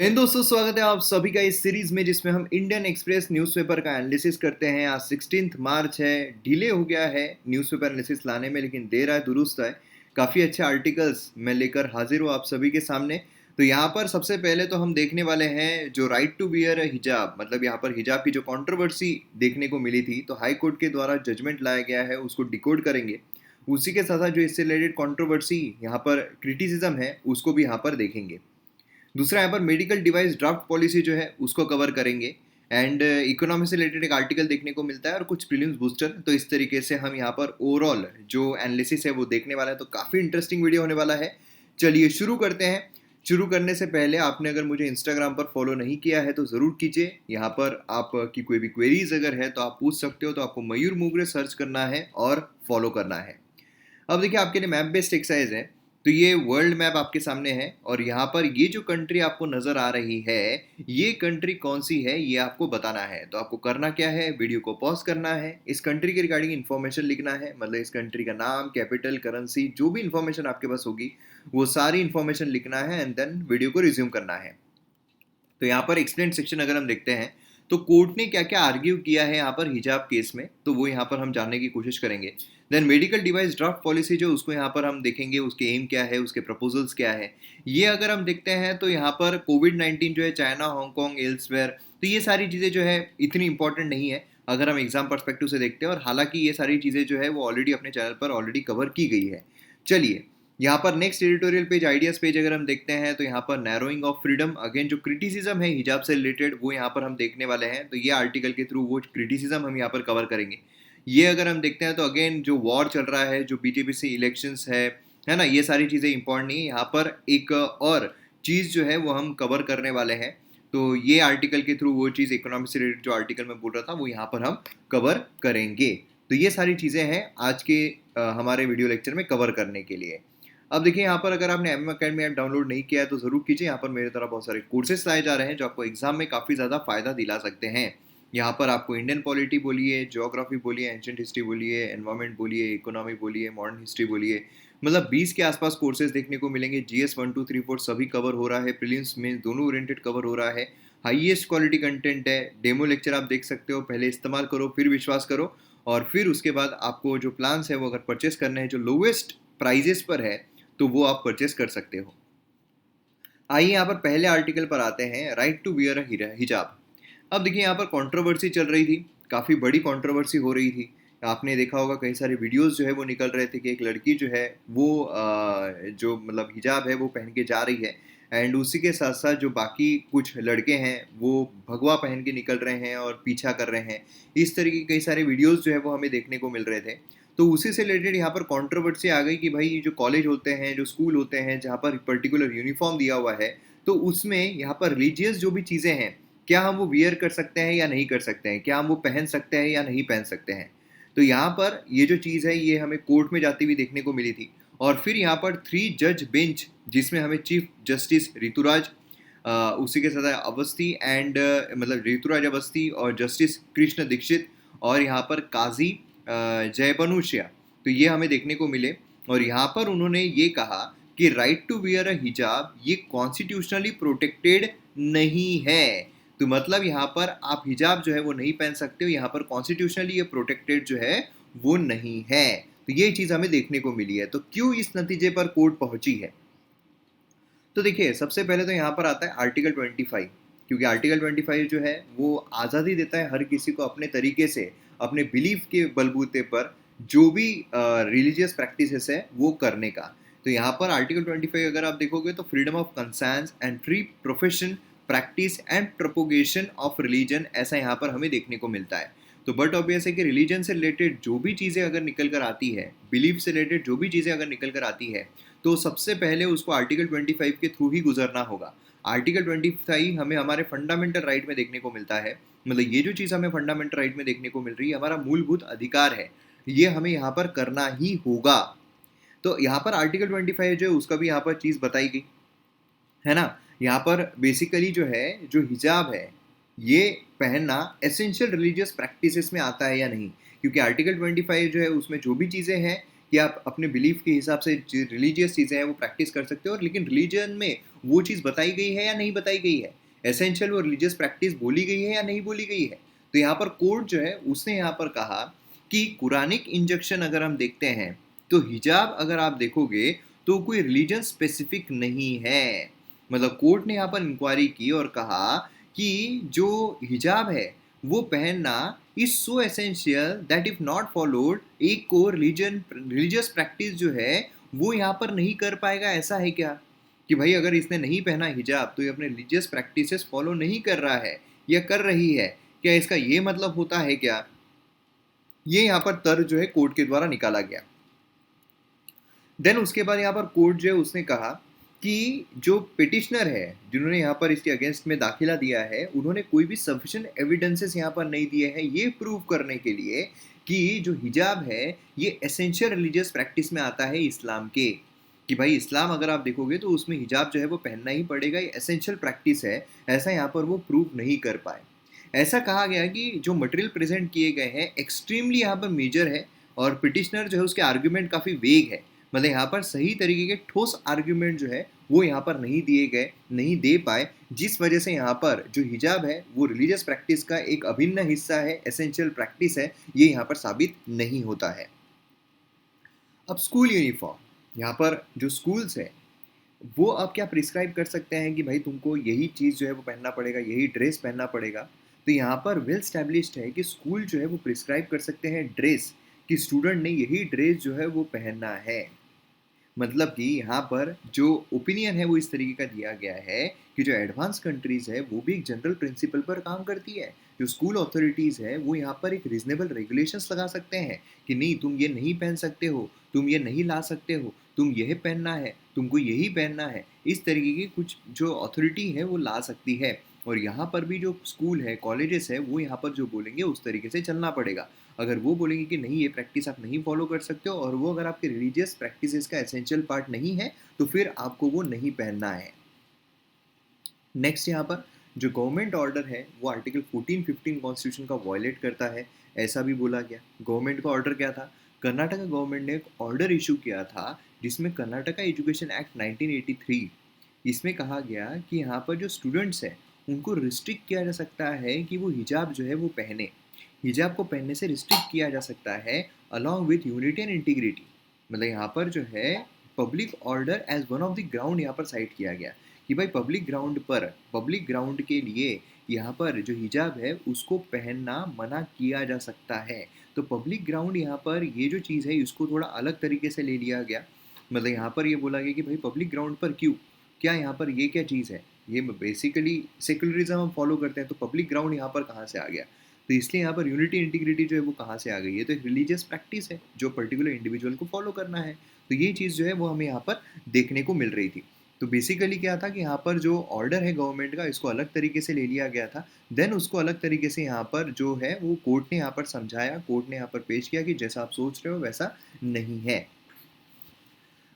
दोस्तों, स्वागत है आप सभी का इस सीरीज में जिसमें हम इंडियन एक्सप्रेस न्यूज़पेपर का एनालिसिस करते हैं। आज 16 मार्च है। डिले हो गया है न्यूज़पेपर एनालिसिस लाने में, लेकिन देर आए दुरुस्त है। काफ़ी अच्छे आर्टिकल्स मैं लेकर हाजिर हूँ आप सभी के सामने। तो यहाँ पर सबसे पहले तो हम देखने वाले हैं जो राइट टू वियर हिजाब, मतलब यहाँ पर हिजाब की जो कंट्रोवर्सी देखने को मिली थी, तो हाई कोर्ट के द्वारा जजमेंट लाया गया है, उसको डिकोड करेंगे। उसी के साथ साथ जो इससे रिलेटेड कंट्रोवर्सी यहाँ पर क्रिटिसिज्म है, उसको भी यहाँ पर देखेंगे। दूसरा यहाँ पर मेडिकल डिवाइस ड्राफ्ट पॉलिसी जो है उसको कवर करेंगे। एंड इकोनॉमी से रिलेटेड एक आर्टिकल देखने को मिलता है और कुछ प्रीलिम्स बूस्टर। तो इस तरीके से हम यहाँ पर ओवरऑल जो एनालिसिस है वो देखने वाला है। तो काफ़ी इंटरेस्टिंग वीडियो होने वाला है। चलिए शुरू करते हैं। शुरू करने से पहले आपने अगर मुझे इंस्टाग्राम पर फॉलो नहीं किया है तो ज़रूर कीजिए। यहाँ पर आपकी कोई भी क्वेरीज अगर है तो आप पूछ सकते हो। तो आपको मयूर मुगरे सर्च करना है और फॉलो करना है। अब देखिए, आपके लिए मैप बेस्ड एक्सरसाइज है। तो ये वर्ल्ड मैप आपके सामने है और यहाँ पर ये जो कंट्री आपको नजर आ रही है, ये कंट्री कौन सी है ये आपको बताना है। तो आपको करना क्या है, वीडियो को पॉज करना है, इस कंट्री के रिगार्डिंग इन्फॉर्मेशन लिखना है, मतलब इस कंट्री का नाम, कैपिटल, करेंसी, जो भी इन्फॉर्मेशन आपके पास होगी वो सारी इन्फॉर्मेशन लिखना है एंड देन वीडियो को रिज्यूम करना है। तो यहाँ पर एक्सप्लेन सेक्शन अगर हम देखते हैं तो कोर्ट ने क्या क्या आर्ग्यू किया है यहाँ पर हिजाब केस में, तो वो यहाँ पर हम जानने की कोशिश करेंगे। Then medical device draft policy जो उसको यहाँ पर हम देखेंगे, उसके एम क्या है, उसके प्रपोजल्स क्या है। ये अगर हम देखते हैं तो यहाँ पर कोविड-19 जो है चाइना, हांगकॉन्ग, एल्सवेयर, तो ये सारी चीज़ें जो है इतनी इंपॉर्टेंट नहीं है अगर हम एग्जाम पर्सपेक्टिव से देखते हैं। और हालांकि ये सारी चीज़ें जो है वो ऑलरेडी अपने चैनल पर ऑलरेडी कवर की गई है। चलिए, यहाँ पर next editorial page, ideas page अगर हम देखते हैं तो यहाँ पर नैरोइंग ऑफ फ्रीडम, अगेन जो क्रिटिसिज्म है हिजाब से रिलेटेड वो यहाँ पर हम देखने वाले हैं। तो ये आर्टिकल के थ्रू वो क्रिटिसिज्म हम यहाँ पर कवर करेंगे। ये अगर हम देखते हैं तो अगेन जो वॉर चल रहा है, जो बीजेपी से इलेक्शंस है ना, ये सारी चीज़ें इंपॉर्टेंट नहीं है। यहाँ पर एक और चीज़ जो है वो हम कवर करने वाले हैं। तो ये आर्टिकल के थ्रू वो चीज़ इकोनॉमिक से रिलेटेड जो आर्टिकल मैं बोल रहा था वो यहाँ पर हम कवर करेंगे। तो ये सारी चीज़ें हैं आज के हमारे वीडियो लेक्चर में कवर करने के लिए। अब देखिए, यहाँ पर अगर आपने एम अकेडमी ऐप डाउनलोड नहीं किया है तो ज़रूर कीजिए। यहाँ पर मेरे तरफ बहुत सारे कोर्सेज लाए जा रहे हैं जो आपको एग्जाम में काफ़ी ज़्यादा फ़ायदा दिला सकते हैं। यहाँ पर आपको इंडियन पॉलिटी बोलिए, ज्योग्राफी बोलिए, एंशिएंट हिस्ट्री बोलिए, एनवायरमेंट बोलिए, इकोनॉमी बोलिए, मॉडर्न हिस्ट्री बोलिए, मतलब 20 के आसपास कोर्सेज देखने को मिलेंगे। जीएस 1 2 3 4 सभी कवर हो रहा है, प्रीलिम्स में दोनों ओरिएंटेड कवर हो रहा है। हाईएस्ट क्वालिटी कंटेंट है। डेमो लेक्चर आप देख सकते हो, पहले इस्तेमाल करो फिर विश्वास करो। और फिर उसके बाद आपको जो प्लान्स है वो अगर परचेस करने हैं जो लोवेस्ट प्राइजेस पर है तो वो आप परचेस कर सकते हो। आइए यहाँ पर पहले आर्टिकल पर आते हैं, राइट टू वियर हिजाब। अब देखिए, यहाँ पर कंट्रोवर्सी चल रही थी, काफ़ी बड़ी कंट्रोवर्सी हो रही थी। आपने देखा होगा कई सारे वीडियोस जो है वो निकल रहे थे कि एक लड़की जो है वो जो मतलब हिजाब है वो पहन के जा रही है। एंड उसी के साथ साथ जो बाकी कुछ लड़के हैं वो भगवा पहन के निकल रहे हैं और पीछा कर रहे हैं। इस तरह के कई सारे वीडियोस जो है वो हमें देखने को मिल रहे थे। तो उसी से रिलेटेड यहाँ पर कंट्रोवर्सी आ गई कि भाई ये जो कॉलेज होते हैं, जो स्कूल होते हैं जहाँ पर पर्टिकुलर यूनिफॉर्म दिया हुआ है, तो उसमें यहाँ पर रिलीजियस जो भी चीज़ें हैं, क्या हम वो वियर कर सकते हैं या नहीं कर सकते हैं, क्या हम वो पहन सकते हैं या नहीं पहन सकते हैं। तो यहाँ पर ये जो चीज़ है ये हमें कोर्ट में जाती हुई देखने को मिली थी। और फिर यहाँ पर 3 जज बेंच, जिसमें हमें चीफ जस्टिस ऋतुराज, उसी के साथ अवस्थी एंड मतलब ऋतुराज अवस्थी और जस्टिस कृष्ण दीक्षित और यहाँ पर काजी जयबनुशिया, तो ये हमें देखने को मिले। और यहाँ पर उन्होंने ये कहा कि राइट टू वियर अ हिजाब ये कॉन्स्टिट्यूशनली प्रोटेक्टेड नहीं है। तो मतलब यहाँ पर आप हिजाब जो है वो नहीं पहन सकते हो, यहाँ पर कॉन्स्टिट्यूशनली ये प्रोटेक्टेड जो है वो नहीं है। तो ये चीज़ हमें देखने को मिली है। तो क्यों इस नतीजे पर कोर्ट पहुंची है? तो देखिए, सबसे पहले तो यहाँ पर आता है आर्टिकल 25, क्योंकि आर्टिकल 25 जो है वो आज़ादी देता है हर किसी को अपने तरीके से, अपने बिलीफ के बलबूते पर जो भी रिलीजियस प्रैक्टिसेस है वो करने का। तो यहाँ पर आर्टिकल 25 अगर आप देखोगे तो freedom of concerns and free profession, practice and propagation of religion, ऐसा यहाँ पर हमें देखने को मिलता है। तो बट ऑब्वियस है कि रिलीजन से रिलेटेड जो भी चीज़ें अगर निकल कर आती है, बिलीफ से रिलेटेड जो भी चीज़ें अगर निकल कर आती है, तो सबसे पहले उसको आर्टिकल 25 के थ्रू ही गुजरना होगा। आर्टिकल 25 हमें हमारे फंडामेंटल राइट में देखने को मिलता है। मतलब ये जो चीज़ हमें फंडामेंटल राइट में देखने को मिल रही है, हमारा मूलभूत अधिकार है, ये हमें यहाँ पर करना ही होगा। तो यहाँ पर आर्टिकल 25 जो है उसका भी यहाँ पर चीज़ बताई गई है ना। यहाँ पर बेसिकली जो है, जो हिजाब है ये पहनना एसेंशियल रिलीजियस प्रैक्टिसेस में आता है या नहीं, क्योंकि आर्टिकल 25 जो है उसमें जो भी चीज़ें हैं कि आप अपने बिलीफ के हिसाब से जो रिलीजियस चीज़ें हैं वो प्रैक्टिस कर सकते हो, और लेकिन रिलीजन में वो चीज़ बताई गई है या नहीं बताई गई है, एसेंशियल वो रिलीजियस प्रैक्टिस बोली गई है या नहीं बोली गई है। तो यहाँ पर कोर्ट जो है उसने यहाँ पर कहा कि कुरानिक इंजक्शन अगर हम देखते हैं तो हिजाब अगर आप देखोगे तो कोई रिलीजन स्पेसिफिक नहीं है। मतलब कोर्ट ने यहाँ पर इंक्वायरी की और कहा कि जो हिजाब है वो पहनना is so essential that if not followed एक को रिलीजियस प्रैक्टिस जो है वो यहाँ पर नहीं कर पाएगा। ऐसा है क्या कि भाई अगर इसने नहीं पहना हिजाब तो ये अपने रिलीजियस प्रैक्टिसेस फॉलो नहीं कर रहा है या कर रही है, क्या इसका ये मतलब होता है क्या? ये यहाँ पर तर्क जो है कोर्ट के द्वारा निकाला गया। देन उसके बाद यहाँ पर कोर्ट जो है उसने कहा कि जो पिटिशनर है जिन्होंने यहाँ पर इसके अगेंस्ट में दाखिला दिया है उन्होंने कोई भी सफिशिएंट एविडेंसेस यहाँ पर नहीं दिए हैं ये प्रूव करने के लिए कि जो हिजाब है ये एसेंशियल रिलीजियस प्रैक्टिस में आता है इस्लाम के, कि भाई इस्लाम अगर आप देखोगे तो उसमें हिजाब जो है वो पहनना ही पड़ेगा, ये एसेंशियल प्रैक्टिस है। ऐसा यहाँ पर वो प्रूव नहीं कर पाए। ऐसा कहा गया कि जो मटेरियल प्रेजेंट किए गए हैं एक्सट्रीमली यहाँ पर मेजर है और पिटिशनर जो है उसके आर्ग्यूमेंट काफ़ी वेग है। मतलब यहाँ पर सही तरीके के ठोस आर्ग्यूमेंट जो है वो यहाँ पर नहीं दिए गए, नहीं दे पाए, जिस वजह से यहाँ पर जो हिजाब है वो रिलीजियस प्रैक्टिस का एक अभिन्न हिस्सा है, एसेंशियल प्रैक्टिस है, ये यहाँ पर साबित नहीं होता है। अब स्कूल यूनिफॉर्म, यहाँ पर जो स्कूल्स है वो अब क्या प्रिस्क्राइब कर सकते हैं कि भाई तुमको यही चीज़ जो है वो पहनना पड़ेगा, यही ड्रेस पहनना पड़ेगा। तो यहाँ पर वेल स्टैब्लिश्ड है कि स्कूल जो है वो प्रिस्क्राइब कर सकते हैं ड्रेस, कि स्टूडेंट ने यही ड्रेस जो है वो पहनना है। मतलब कि यहाँ पर जो ओपिनियन है वो इस तरीके का दिया गया है कि जो एडवांस कंट्रीज है वो भी एक जनरल प्रिंसिपल पर काम करती है। जो स्कूल अथॉरिटीज़ है वो यहाँ पर एक रीजनेबल रेगुलेशंस लगा सकते हैं कि नहीं तुम ये नहीं पहन सकते हो, तुम ये नहीं ला सकते हो, तुम यह पहनना है, तुमको यही पहनना है। इस तरीके की कुछ जो अथॉरिटी है वो ला सकती है। और यहाँ पर भी जो स्कूल है, कॉलेजेस है, वो यहाँ पर जो बोलेंगे उस तरीके से चलना पड़ेगा। अगर वो बोलेंगे कि नहीं ये प्रैक्टिस आप नहीं फॉलो कर सकते हो और वो अगर आपके रिलीजियस प्रैक्टिसेस का एसेंशियल पार्ट नहीं है तो फिर आपको वो नहीं पहनना है। नेक्स्ट यहाँ पर जो गवर्नमेंट ऑर्डर है वो आर्टिकल 14-15 कॉन्स्टिट्यूशन का वायलेट करता है, ऐसा भी बोला गया। गवर्नमेंट का ऑर्डर क्या था? कर्नाटका गवर्नमेंट ने एक ऑर्डर इशू किया था जिसमें कर्नाटका एजुकेशन एक्ट 1983, इसमें कहा गया कि यहाँ पर जो स्टूडेंट्स हैं उनको रिस्ट्रिक्ट किया जा सकता है कि वो हिजाब जो है वो पहने। हिजाब को पहनने से रिस्ट्रिक्ट किया जा सकता है along with unity and integrity. मतलब यहाँ पर जो है public order as one of the ground यहाँ पर साइट किया गया कि भाई पब्लिक ग्राउंड पर, पब्लिक ग्राउंड के लिए यहाँ पर जो हिजाब है उसको पहनना मना किया जा सकता है। तो पब्लिक ग्राउंड यहाँ पर ये जो चीज़ है इसको थोड़ा अलग तरीके से ले लिया गया। मतलब यहाँ पर ये बोला गया कि भाई पब्लिक ग्राउंड पर क्यों, क्या यहाँ पर ये क्या चीज़ है, ये बेसिकली सेकुलरिज्म हम फॉलो करते हैं तो पब्लिक ग्राउंड यहाँ पर कहाँ से आ गया। तो इसलिए यहाँ पर यूनिटी इंटीग्रिटी जो है वो कहाँ से आ गई है, तो एक रिलीजियस प्रैक्टिस है जो पर्टिकुलर इंडिविजुअल को फॉलो करना है। तो ये चीज़ जो है वो हमें यहाँ पर देखने को मिल रही थी। तो बेसिकली क्या था कि यहाँ पर जो ऑर्डर है गवर्नमेंट का इसको अलग तरीके से ले लिया गया था। देन उसको अलग तरीके से यहाँ पर जो है वो कोर्ट ने यहाँ पर समझाया, कोर्ट ने यहाँ पर पेश किया कि जैसा आप सोच रहे हो वैसा नहीं है।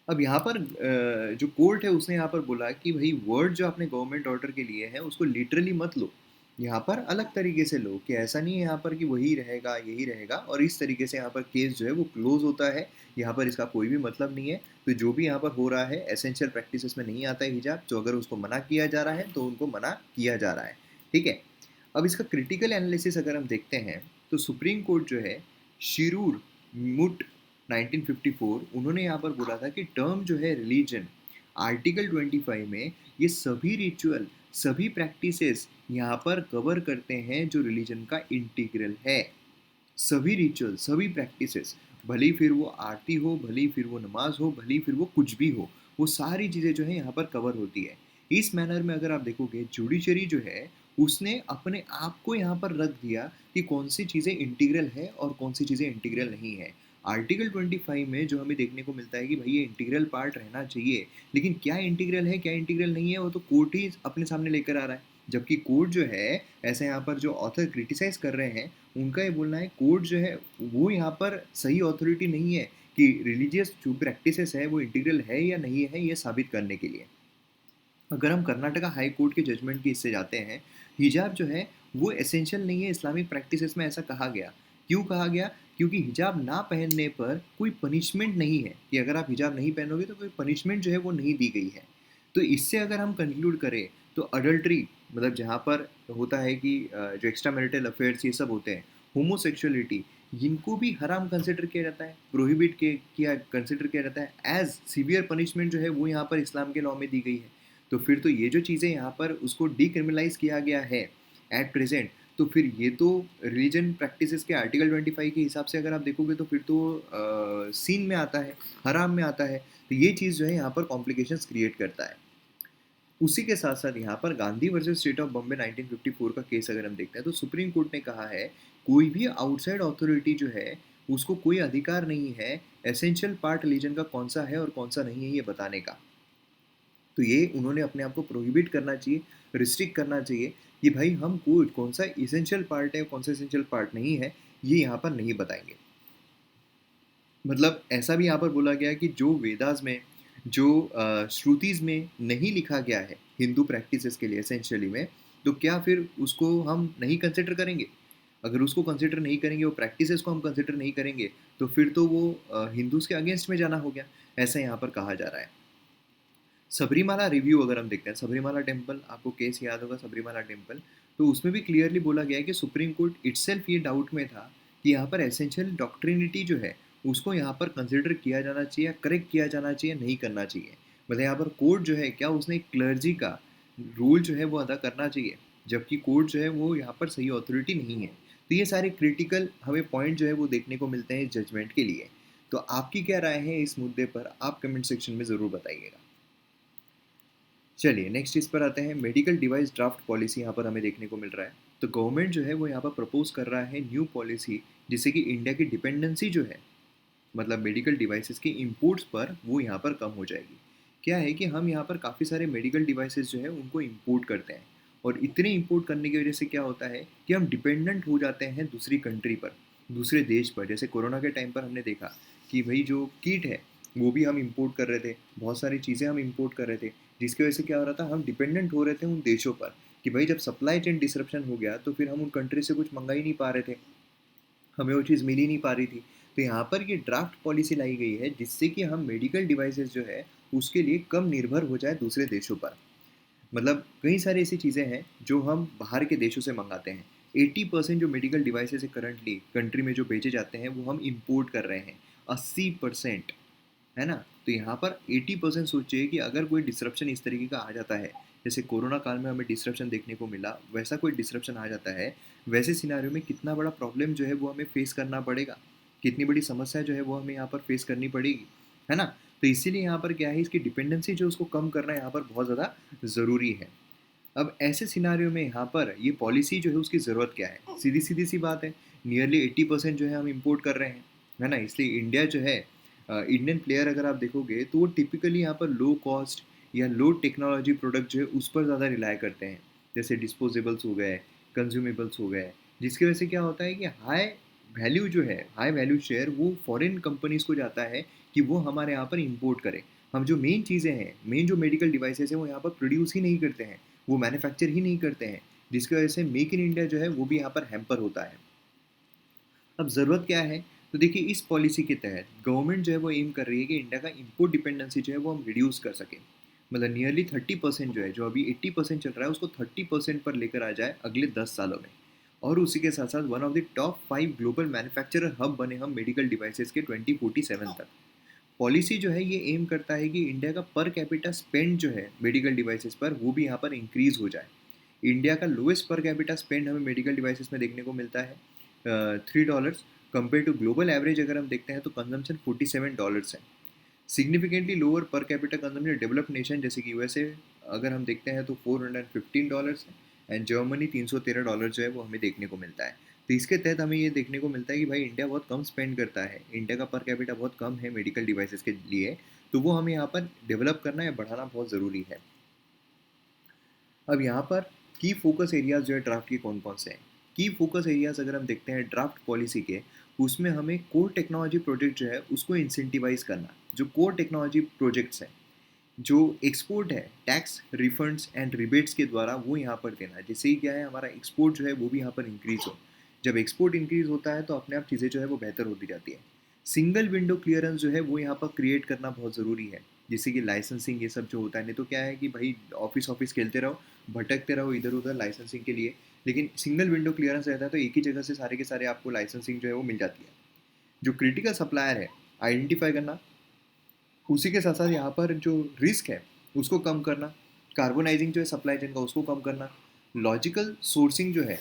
अब यहाँ पर जो कोर्ट है उसने यहाँ पर बोला कि भाई वर्ड जो आपने गवर्नमेंट ऑर्डर के लिए है उसको लिटरली मत लो, यहाँ पर अलग तरीके से लो, कि ऐसा नहीं है यहाँ पर कि वही रहेगा यही रहेगा और इस तरीके से यहाँ पर केस जो है वो क्लोज होता है। यहाँ पर इसका कोई भी मतलब नहीं है। तो जो भी यहाँ पर हो रहा है एसेंशियल प्रैक्टिसेस में नहीं आता है हिजाब, तो अगर उसको मना किया जा रहा है तो उनको मना किया जा रहा है। ठीक है। अब इसका क्रिटिकल एनालिसिस अगर हम देखते हैं तो सुप्रीम कोर्ट जो है शिरूर मुट 1954 उन्होंने यहाँ पर बोला था कि टर्म जो है रिलीजन आर्टिकल 25 में ये सभी रिचुअल, सभी प्रैक्टिसेस यहाँ पर कवर करते हैं जो रिलीजन का इंटीग्रल है। सभी रिचुअल, सभी प्रैक्टिसेस, भले ही फिर वो आरती हो, भले ही फिर वो नमाज हो, भले ही फिर वो कुछ भी हो, वो सारी चीज़ें जो है यहाँ पर कवर होती है। इस मैनर में अगर आप देखोगे जुडिशरी जो है उसने अपने आप को यहाँ पर रख दिया कि कौन सी चीज़ें इंटीग्रल है और कौन सी चीज़ें इंटीग्रल नहीं है। आर्टिकल 25 में जो हमें देखने को मिलता है कि भाई ये इंटीग्रल पार्ट रहना चाहिए, लेकिन क्या इंटीग्रल है क्या इंटीग्रल नहीं है वो तो कोर्ट ही अपने सामने लेकर आ रहा है। जबकि कोर्ट जो है, ऐसे यहाँ पर जो ऑथर क्रिटिसाइज कर रहे हैं उनका ये बोलना है कोर्ट जो है वो यहाँ पर सही अथॉरिटी नहीं है कि रिलीजियस जो प्रैक्टिसेस है वो इंटीग्रल है या नहीं है ये साबित करने के लिए। अगर हम कर्नाटका हाई कोर्ट के जजमेंट के हिस्से जाते हैं, हिजाब जो है वो एसेंशियल नहीं है इस्लामिक प्रैक्टिसेस में, ऐसा कहा गया। क्यों कहा गया क्योंकि हिजाब ना पहनने पर कोई पनिशमेंट नहीं है कि अगर आप हिजाब नहीं पहनोगे तो कोई पनिशमेंट जो है वो नहीं दी गई है। तो इससे अगर हम कंक्लूड करें तो अडल्ट्री मतलब जहाँ पर होता है कि जो एक्स्ट्रा मैरिटल अफेयर्स ये सब होते हैं, होमोसेक्सुअलिटी, इनको भी हराम कंसिडर किया जाता है, प्रोहिबिट किया कंसिडर किया जाता है एज सीवियर पनिशमेंट जो है वो यहाँ पर इस्लाम के लॉ में दी गई है। तो फिर तो ये जो चीज़ें यहाँ पर उसको डिक्रिमिनलाइज किया गया है एट प्रेजेंट, तो फिर ये तो रिलीजन प्रैक्टिसेस के आर्टिकल 25 के हिसाब से अगर आप देखोगे तो फिर तो सीन में आता है, हराम में आता है। तो ये चीज़ जो है यहाँ पर कॉम्प्लिकेशंस क्रिएट करता है। उसी के साथ साथ यहाँ पर Gandhi versus state of Bombay 1954 का केस अगर हम देखते हैं तो सुप्रीम कोर्ट ने कहा है कोई भी आउटसाइड अथॉरिटी जो है उसको कोई अधिकार नहीं है एसेंशियल पार्ट रिलीजन का कौन सा है और कौन सा नहीं है ये बताने का। तो ये उन्होंने अपने आप को प्रोहिबिट करना चाहिए, रिस्ट्रिक्ट करना चाहिए कि भाई हम कोई कौन सा इसेंशियल पार्ट है कौन सा इसेंशियल पार्ट नहीं है ये यहाँ पर नहीं बताएंगे। मतलब ऐसा भी यहाँ पर बोला गया है कि जो वेदास में जो श्रुतिज में नहीं लिखा गया है हिंदू प्रैक्टिसेस के लिए एसेंशियली में, तो क्या फिर उसको हम नहीं कंसिडर करेंगे? अगर उसको कंसिडर नहीं करेंगे, वो प्रैक्टिसेस को हम कंसिडर नहीं करेंगे, तो फिर तो वो हिंदूज के अगेंस्ट में जाना हो गया, ऐसा यहाँ पर कहा जा रहा है। सबरीमाला रिव्यू अगर हम देखते हैं, सबरीमाला टेम्पल, आपको केस याद होगा सबरीमाला टेम्पल, तो उसमें भी क्लियरली बोला गया है कि सुप्रीम कोर्ट इटसेल्फ ये डाउट में था कि यहाँ पर एसेंशियल डॉक्ट्रिनिटी जो है उसको यहाँ पर कंसिडर किया जाना चाहिए, करेक्ट किया जाना चाहिए, नहीं करना चाहिए। मतलब यहाँ पर कोर्ट जो है क्या उसने क्लर्जी का रोल जो है वो अदा करना चाहिए, जबकि कोर्ट जो है वो यहाँ पर सही अथॉरिटी नहीं है। तो ये सारे क्रिटिकल हमें पॉइंट जो है वो देखने को मिलते हैं जजमेंट के लिए। तो आपकी क्या राय है इस मुद्दे पर, आप कमेंट सेक्शन में ज़रूर बताइएगा। चलिए नेक्स्ट इस पर आते हैं, मेडिकल डिवाइस ड्राफ्ट पॉलिसी यहाँ पर हमें देखने को मिल रहा है। तो गवर्नमेंट जो है वो यहाँ पर प्रपोज कर रहा है न्यू पॉलिसी जिससे कि इंडिया की डिपेंडेंसी जो है मतलब मेडिकल डिवाइसेस के इंपोर्ट्स पर वो यहाँ पर कम हो जाएगी। क्या है कि हम यहाँ पर काफ़ी सारे मेडिकल डिवाइसेस जो है उनको इंपोर्ट करते हैं, और इतने इंपोर्ट करने की वजह से क्या होता है कि हम डिपेंडेंट हो जाते हैं दूसरी कंट्री पर, दूसरे देश पर। जैसे कोरोना के टाइम पर हमने देखा कि भाई जो किट है वो भी हम इंपोर्ट कर रहे थे, बहुत सारी चीज़ें हम इंपोर्ट कर रहे थे, जिसकी वजह से क्या हो रहा था हम डिपेंडेंट हो रहे थे उन देशों पर कि भाई जब सप्लाई चेन डिसरप्शन हो गया तो फिर हम उन कंट्री से कुछ मंगा ही नहीं पा रहे थे, हमें वो चीज़ मिल ही नहीं पा रही थी। तो यहाँ पर ये ड्राफ्ट पॉलिसी लाई गई है जिससे कि हम मेडिकल डिवाइसेस जो है उसके लिए कम निर्भर हो जाए दूसरे देशों पर। मतलब कई सारी ऐसी चीज़ें हैं जो हम बाहर के देशों से मंगाते हैं। 80% जो मेडिकल डिवाइसेस है करंटली कंट्री में जो बेचे जाते हैं वो हम इंपोर्ट कर रहे हैं, 80%, है ना? तो यहाँ पर 80% सोचिए कि अगर कोई डिसरप्शन इस तरीके का आ जाता है, जैसे कोरोना काल में हमें डिसरप्शन देखने को मिला, वैसा कोई डिसरप्शन आ जाता है, वैसे सिनेरियो में कितना बड़ा प्रॉब्लम जो है वो हमें फेस करना पड़ेगा, कितनी बड़ी समस्या जो है वो हमें यहाँ पर फेस करनी पड़ेगी, है ना? तो इसीलिए यहाँ पर क्या है इसकी डिपेंडेंसी जो उसको कम करना यहाँ पर बहुत ज़्यादा ज़रूरी है। अब ऐसे सिनेरियो में यहाँ पर ये पॉलिसी जो है उसकी ज़रूरत क्या है? सीधी-सीधी सी बात है, नियरली 80% जो है हम इम्पोर्ट कर रहे हैं, है ना? इसलिए इंडिया जो है इंडियन प्लेयर अगर आप देखोगे तो वो टिपिकली यहाँ पर लो कॉस्ट या लो टेक्नोलॉजी प्रोडक्ट जो है उस पर ज़्यादा रिलाय करते हैं। जैसे डिस्पोजेबल्स हो गए, कंज्यूमेबल्स हो गए, जिसकी वजह से क्या होता है कि हाई वैल्यू जो है, हाई वैल्यू शेयर वो फॉरेन कंपनीज़ को जाता है कि वो हमारे यहाँ पर इम्पोर्ट करें। हम जो मेन चीज़ें हैं, मेन जो मेडिकल डिवाइसेज़ हैं वो यहाँ पर प्रोड्यूस ही नहीं करते हैं, वो मैन्युफैक्चर ही नहीं करते हैं, जिसकी वजह से मेक इन इंडिया जो है वो भी यहाँ पर हैम्पर होता है। अब ज़रूरत क्या है? तो देखिए इस पॉलिसी के तहत गवर्नमेंट जो है वो एम कर रही है कि इंडिया का इंपोर्ट डिपेंडेंसी जो है वो हम रिड्यूस कर सकें। मतलब नियरली 30% जो है, जो अभी 80% चल रहा है उसको 30% पर लेकर आ जाए अगले 10 सालों में। और उसी के साथ साथ one of the top 5 global manufacturer hub बने हम मेडिकल डिवाइसेस के 2047 तक। पॉलिसी जो है ये एम करता है कि इंडिया का पर कैपिटा स्पेंड जो है मेडिकल डिवाइसेस पर वो भी यहाँ पर इंक्रीज हो जाए। इंडिया का लोएस्ट पर कैपिटा स्पेंड हमें मेडिकल डिवाइसेस में देखने को मिलता है $3। कंपेयर टू ग्लोबल एवरेज अगर हम देखते हैं तो कंजम्पशन $47 है। Significantly lower per capita consumption developed nation जैसे कि यूएसए अगर हम देखते हैं तो $415 है, एंड जर्मनी $313 जो है वो हमें देखने को मिलता है। तो इसके तहत हमें ये देखने को मिलता है कि भाई इंडिया बहुत कम स्पेंड करता है, इंडिया का पर कैपिटा बहुत कम है मेडिकल डिवाइसेस के लिए, तो वो हमें यहाँ पर डेवलप करना या बढ़ाना बहुत ज़रूरी है। अब यहाँ पर की फोकस एरियाज जो है ड्राफ्ट के कौन कौन से हैं? की फोकस एरियाज अगर हम देखते हैं ड्राफ्ट पॉलिसी के, उसमें हमें कोर टेक्नोलॉजी प्रोजेक्ट जो है उसको इंसेंटिवाइज करना। जो कोर टेक्नोलॉजी प्रोजेक्ट्स हैं, जो एक्सपोर्ट है, टैक्स रिफंड्स एंड रिबेट्स के द्वारा वो यहाँ पर देना, जिससे ही क्या है हमारा एक्सपोर्ट जो है वो भी यहाँ पर इंक्रीज हो। जब एक्सपोर्ट इंक्रीज होता है तो अपने आप चीज़ें जो है वो बेहतर होती जाती है। सिंगल विंडो क्लियरेंस जो है वो यहाँ पर क्रिएट करना बहुत ज़रूरी है, जैसे कि लाइसेंसिंग ये सब जो होता है। नहीं तो क्या है कि भाई ऑफिस ऑफिस खेलते रहो, भटकते रहो इधर उधर लाइसेंसिंग के लिए। लेकिन सिंगल विंडो क्लियरेंस रहता है तो एक ही जगह से सारे के सारे आपको लाइसेंसिंग जो है वो मिल जाती है। जो क्रिटिकल सप्लायर है, आइडेंटिफाई करना, उसी के साथ साथ यहाँ पर जो रिस्क है उसको कम करना, कार्बोनाइजिंग जो है सप्लाई चेन का उसको कम करना, लॉजिकल सोर्सिंग जो है,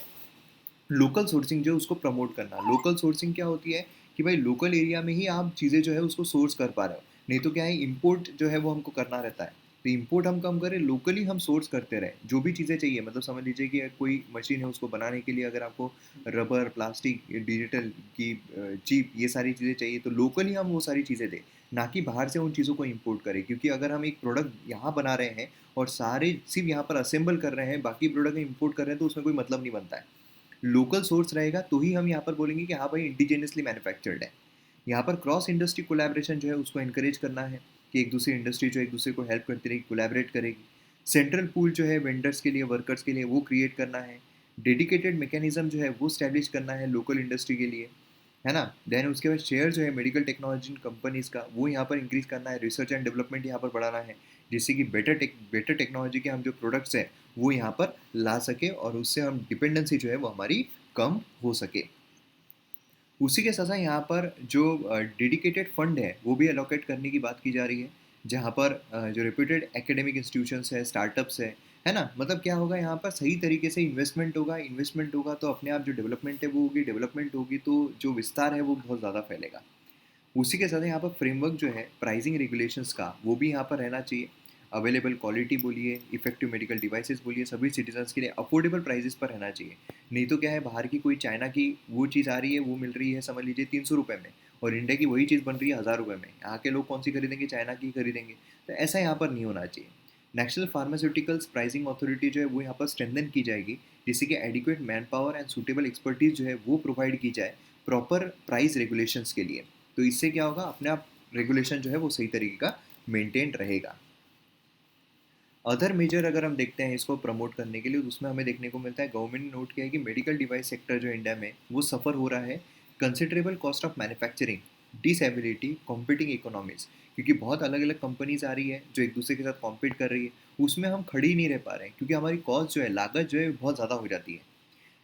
लोकल सोर्सिंग जो है उसको प्रमोट करना। लोकल सोर्सिंग क्या होती है कि भाई लोकल एरिया में ही आप चीज़ें जो है उसको सोर्स कर पा रहे हो। नहीं तो क्या है, इम्पोर्ट जो है वो हमको करना रहता है। तो इम्पोर्ट हम कम करें, लोकली हम सोर्स करते रहें जो भी चीज़ें चाहिए। मतलब समझ लीजिए कि कोई मशीन है उसको बनाने के लिए अगर आपको रबर, प्लास्टिक, डिजिटल की चिप ये सारी चीज़ें चाहिए तो लोकली हम वो सारी चीज़ें दें, ना कि बाहर से उन चीज़ों को इम्पोर्ट करें। क्योंकि अगर हम एक प्रोडक्ट यहाँ बना रहे हैं और सारे सिर्फ यहाँ पर असेंबल कर रहे हैं, बाकी प्रोडक्ट इम्पोर्ट कर रहे हैं, तो उसमें कोई मतलब नहीं बनता है। लोकल सोर्स रहेगा तो ही हम यहाँ पर बोलेंगे कि हाँ भाई इंडिजिनियसली मैन्युफैक्चर्ड है। यहाँ पर क्रॉस इंडस्ट्री कोलैबोरेशन जो है उसको एनकरेज करना है कि एक दूसरी इंडस्ट्री जो एक दूसरे को हेल्प करती रहेगी, कोलैबोरेट करेगी। सेंट्रल पूल जो है वेंडर्स के लिए, वर्कर्स के लिए, वो क्रिएट करना है। डेडिकेटेड मैकेनिज्म जो है वो स्टैब्लिश करना है लोकल इंडस्ट्री के लिए, है ना। देन उसके बाद शेयर जो है मेडिकल टेक्नोलॉजी कंपनीज का वो यहाँ पर इंक्रीज करना है। रिसर्च एंड डेवलपमेंट यहाँ पर बढ़ाना है, जिससे कि बेटर टेक्नोलॉजी के हम जो प्रोडक्ट्स हैं वो यहाँ पर ला सके और उससे हम डिपेंडेंसी जो है वो हमारी कम हो सके। उसी के साथ साथ यहाँ पर जो डेडिकेटेड फंड है वो भी अलोकेट करने की बात की जा रही है, जहाँ पर जो रेप्यूटेड एकेडमिक इंस्टीट्यूशंस है, स्टार्टअप्स है ना। मतलब क्या होगा, यहाँ पर सही तरीके से इन्वेस्टमेंट होगा तो अपने आप जो डेवलपमेंट है वो होगी, डेवलपमेंट होगी तो जो विस्तार है वो बहुत ज़्यादा फैलेगा। उसी के साथ यहाँ पर फ्रेमवर्क जो है प्राइसिंग रेगुलेशंस का वो भी यहाँ पर रहना चाहिए। अवेलेबल क्वालिटी बोलिए, इफेक्टिव मेडिकल डिवाइसेस बोलिए, सभी सिटीजन्स के लिए अफोर्डेबल प्राइसेस पर रहना चाहिए। नहीं तो क्या है, बाहर की कोई चाइना की वो चीज़ आ रही है, वो मिल रही है समझ लीजिए 300 रुपये में, और इंडिया की वही चीज़ बन रही है 1000 रुपये में। यहाँ के लोग कौन सी खरीदेंगे, चाइना की खरीदेंगे। तो ऐसा यहाँ पर नहीं होना चाहिए। नेशनल फार्मास्यूटिकल्स प्राइसिंग अथॉरिटी जो है वो यहाँ पर स्ट्रेंथन की जाएगी, जिससे कि adequate man power and suitable expertise जो है वो प्रोवाइड की जाए प्रॉपर प्राइस रेगुलेशंस के लिए। तो इससे क्या होगा, अपने आप रेगुलेशन जो है वो सही तरीके का मेंटेन रहेगा। अदर मेजर अगर हम देखते हैं इसको प्रमोट करने के लिए, तो उसमें हमें देखने को मिलता है, गवर्नमेंट ने नोट किया है कि मेडिकल डिवाइस सेक्टर जो इंडिया में वो सफ़र हो रहा है considerable cost of manufacturing, disability, competing economies. क्योंकि बहुत अलग अलग कंपनीज आ रही है जो एक दूसरे के साथ कॉम्पीट कर रही है, उसमें हम खड़ी ही नहीं रह पा रहे हैं क्योंकि हमारी कॉस्ट जो है, लागत जो है बहुत ज़्यादा हो जाती है।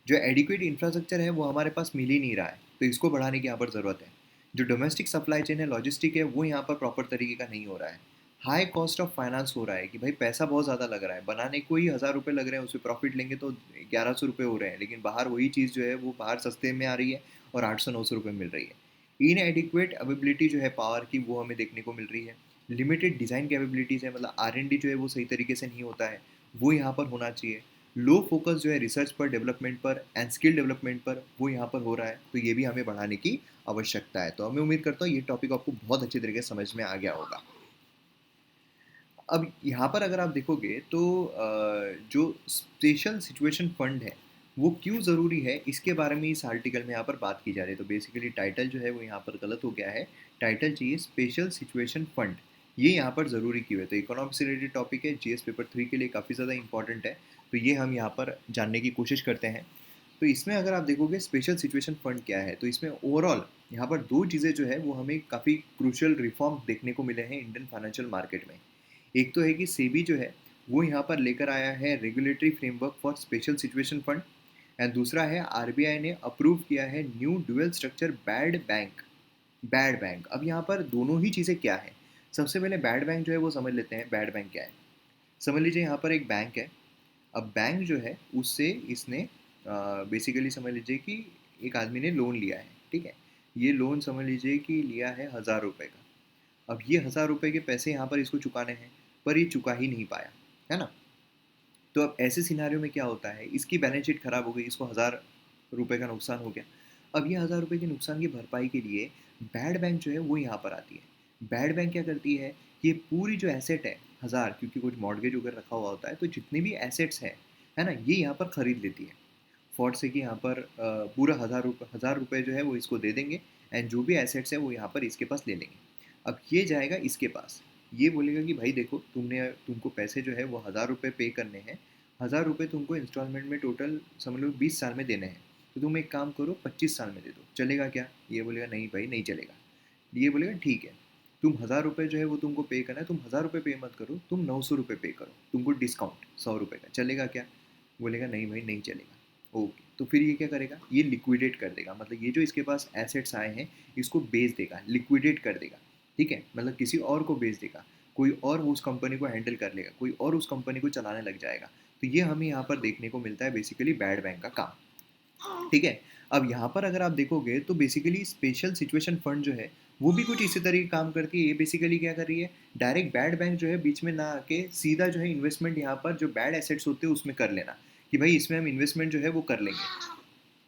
जो एडिक्वेट इंफ्रास्ट्रक्चर है वो हमारे पास मिल ही नहीं रहा है, तो इसको बढ़ाने की यहाँ पर ज़रूरत है। जो डोमेस्टिक सप्लाई चेन है, लॉजिस्टिक है, वो यहाँ पर प्रॉपर तरीके का नहीं हो रहा है। हाई कॉस्ट ऑफ फाइनेंस हो रहा है कि भाई पैसा बहुत ज़्यादा लग रहा है, बनाने को ही 1000 रुपये लग रहे हैं, उससे प्रॉफिट लेंगे तो 1100 रुपये हो रहे हैं, लेकिन बाहर वही चीज़ जो है वो बाहर सस्ते में आ रही है और 800-900 रुपये मिल रही है। इन एडिक्वेट अवेबिलिटी जो है पावर की वो हमें देखने को मिल रही है। लिमिटेड डिज़ाइन कैपेबिलिटीज़ है, मतलब R&D जो है वो सही तरीके से नहीं होता है, वो यहाँ पर होना चाहिए। लो फोकस जो है रिसर्च पर, डेवलपमेंट पर एंड स्किल डेवलपमेंट पर, वो यहाँ पर हो रहा है, तो ये भी हमें बढ़ाने की आवश्यकता है। तो मैं उम्मीद करता हूँ ये टॉपिक आपको बहुत अच्छे तरीके से समझ में आ गया होगा। अब यहाँ पर अगर आप देखोगे तो जो स्पेशल सिचुएशन फंड है वो क्यों ज़रूरी है, इसके बारे में इस आर्टिकल में यहाँ पर बात की जा रही है। तो बेसिकली टाइटल जो है वो यहाँ पर गलत हो गया है। टाइटल चाहिए स्पेशल सिचुएशन फंड, ये यहाँ पर ज़रूरी क्यों है। तो इकोनॉमिक्स से रिलेटेड टॉपिक है, जीएस पेपर 3 के लिए काफ़ी ज़्यादा इंपॉर्टेंट है, तो ये हम यहाँ पर जानने की कोशिश करते हैं। तो इसमें अगर आप देखोगे स्पेशल सिचुएशन फंड क्या है, तो इसमें ओवरऑल यहाँ पर दो चीज़ें जो है वो हमें काफ़ी क्रूशियल रिफॉर्म देखने को मिले हैं इंडियन फाइनेंशियल मार्केट में। एक तो है कि सेबी जो है वो यहाँ पर लेकर आया है regulatory framework for special situation fund, and दूसरा है आरबीआई ने अप्रूव किया है new dual structure bad bank. अब यहाँ पर दोनों ही चीज़ें क्या है, सबसे पहले बैड बैंक जो है वो समझ लेते हैं। बैड बैंक क्या है, समझ लीजिए यहाँ पर एक बैंक है। अब बैंक जो है उससे इसने बेसिकली समझ लीजिए कि एक आदमी ने लोन लिया है, ठीक है। ये लोन समझ लीजिए कि लिया है 1000 रुपये का। अब ये 1000 रुपये के पैसे यहाँ पर इसको चुकाने हैं, पर ये चुका ही नहीं पाया, है ना। तो अब ऐसे सिनारियों में क्या होता है, इसकी बैलेंस शीट खराब हो गई, इसको 1000 रुपये का नुकसान हो गया। अब ये 1000 रुपये के नुकसान की भरपाई के लिए बैड बैंक जो है वो यहाँ पर आती है। बैड बैंक क्या करती है, ये पूरी जो एसेट है 1000, क्योंकि कुछ मॉर्गेज वगैरह रखा हुआ होता है, तो जितने भी एसेट्स हैं, है ना, ये यहाँ पर खरीद लेती है। फॉर्ड से कि यहाँ पर पूरा 1000 रुपये जो है वो इसको दे देंगे, एंड जो भी एसेट्स है वो यहाँ पर इसके पास ले लेंगे। अब ये जाएगा इसके पास, ये बोलेगा कि भाई देखो, तुमको पैसे जो है वो 1000 रुपये पे करने हैं। 1000 रुपये तुमको इंस्टॉलमेंट में टोटल समझ लो 20 साल में देने हैं। तो तुम एक काम करो 25 साल में दे दो, चलेगा क्या? ये बोलेगा नहीं भाई नहीं चलेगा। ये बोलेगा ठीक है, तुम 1000 रुपये जो है वो तुमको पे करना है, तुम 1000 रुपये पे मत करो, तुम 900 रुपये पे करो, तुमको डिस्काउंट 100 रुपये का, चलेगा क्या? बोलेगा नहीं भाई नहीं चलेगा। ओके, तो फिर ये क्या करेगा? ये लिक्विडेट कर देगा, मतलब ये जो इसके पास एसेट्स आए हैं इसको बेच देगा, लिक्विडेट कर देगा। ठीक है, मतलब किसी और को बेच देगा, कोई और उस कंपनी को हैंडल कर लेगा, कोई और उस कंपनी को चलाने लग जाएगा। तो ये हमें यहाँ पर देखने को मिलता है बेसिकली बैड बैंक का काम। ठीक है, अब यहाँ पर अगर आप देखोगे तो बेसिकली स्पेशल सिचुएशन फंड जो है वो भी कुछ इसी तरह काम करती है। ये बेसिकली क्या कर रही है, डायरेक्ट बैड बैंक जो है बीच में ना आके सीधा जो है इन्वेस्टमेंट यहाँ पर जो बैड एसेट्स होते हैं उसमें कर लेना, कि भाई इसमें हम इन्वेस्टमेंट जो है वो कर लेंगे।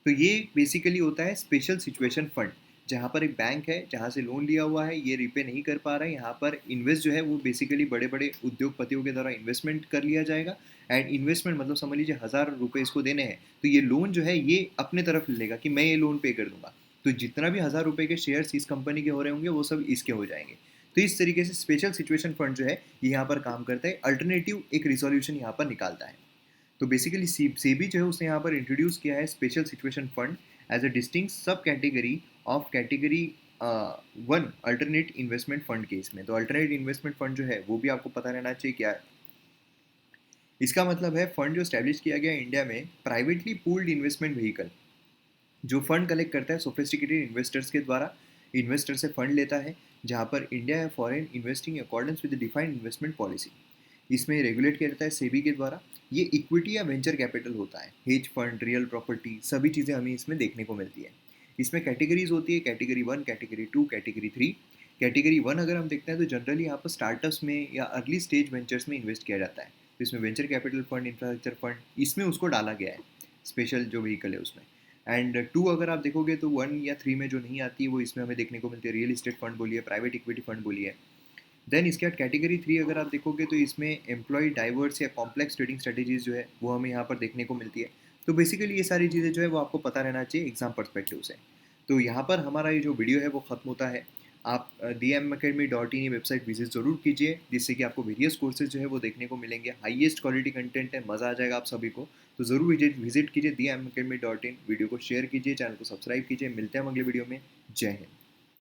तो ये बेसिकली होता है स्पेशल सिचुएशन फंड, जहाँ पर एक बैंक है जहाँ से लोन लिया हुआ है, ये रिपे नहीं कर पा रहा है, यहाँ पर इन्वेस्ट जो है वो बेसिकली बड़े बड़े उद्योगपतियों के द्वारा इन्वेस्टमेंट कर लिया जाएगा। एंड इन्वेस्टमेंट मतलब समझ लीजिए 1000 रुपये इसको देने हैं, तो ये लोन जो है ये अपने तरफ ले लेगा कि मैं ये लोन पे कर दूंगा। तो जितना भी 1000 रुपये के शेयर्स इस कंपनी के हो रहे होंगे वो सब इसके हो जाएंगे। तो इस तरीके से स्पेशल सिचुएशन फंड जो है ये यहाँ पर काम करता है, अल्टरनेटिव एक रिजोल्यूशन यहाँ पर निकालता है। तो बेसिकली सेबी जो है उसने यहाँ पर इंट्रोड्यूस किया है special situation fund as a distinct sub category of category one alternate investment fund के इसमें। तो अल्टरनेट इन्वेस्टमेंट फंड जो है वो भी आपको पता रहना चाहिए क्या है। इसका मतलब है फंड जो स्टैब्लिश किया गया है इंडिया में, प्राइवेटली पूल्ड इन्वेस्टमेंट व्हीकल, जो फंड कलेक्ट करता है सोफिस्टिकेटेड इन्वेस्टर्स के द्वारा, इन्वेस्टर से फंड लेता है, जहाँ पर इंडिया है foreign investing accordance with defined investment policy. इसमें रेगुलेट किया जाता है सेबी के द्वारा। ये इक्विटी या वेंचर कैपिटल होता है, हेज फंड, रियल प्रॉपर्टी, सभी चीज़ें हमें इसमें देखने को मिलती है। इसमें कैटेगरीज होती है, कैटेगरी 1, कैटेगरी 2, कैटेगरी 3। कैटेगरी 1 अगर हम देखते हैं तो जनरली यहाँ पर स्टार्टअप्स में या अर्ली स्टेज वेंचर्स में इन्वेस्ट किया जाता है। तो इसमें venture capital fund, infrastructure fund, इसमें उसको डाला गया है, स्पेशल जो व्हीकल है उसमें। एंड 2 अगर आप देखोगे तो 1 या 3 में जो नहीं आती है वो इसमें हमें देखने को मिलती है, रियल इस्टेट फंड बोलिए, प्राइवेट इक्विटी फंड बोलिए। देन इसके बाद कैटेगरी 3 अगर आप देखोगे तो इसमें एम्प्लॉय डाइवर्स या कॉम्प्लेक्स ट्रेडिंग स्ट्रेटेजीज जो है वो हमें यहाँ पर देखने को मिलती है। तो बेसिकली ये सारी चीज़ें जो है वो आपको पता रहना चाहिए एग्जाम पर्सपेक्टिव से। तो यहाँ पर हमारा ये जो वीडियो है वो ख़त्म होता है। आप dmacademy.in ये वेबसाइट विजिट ज़रूर कीजिए, जिससे कि आपको वेरियस कोर्सेज जो है वो देखने को मिलेंगे, हाईएस्ट क्वालिटी कंटेंट है, मज़ा आ जाएगा आप सभी को। तो ज़रूर विजिट कीजिए dmacademy.in, वीडियो को शेयर कीजिए, चैनल को सब्सक्राइब कीजिए। मिलते हैं हम अगले वीडियो में। जय हिंद।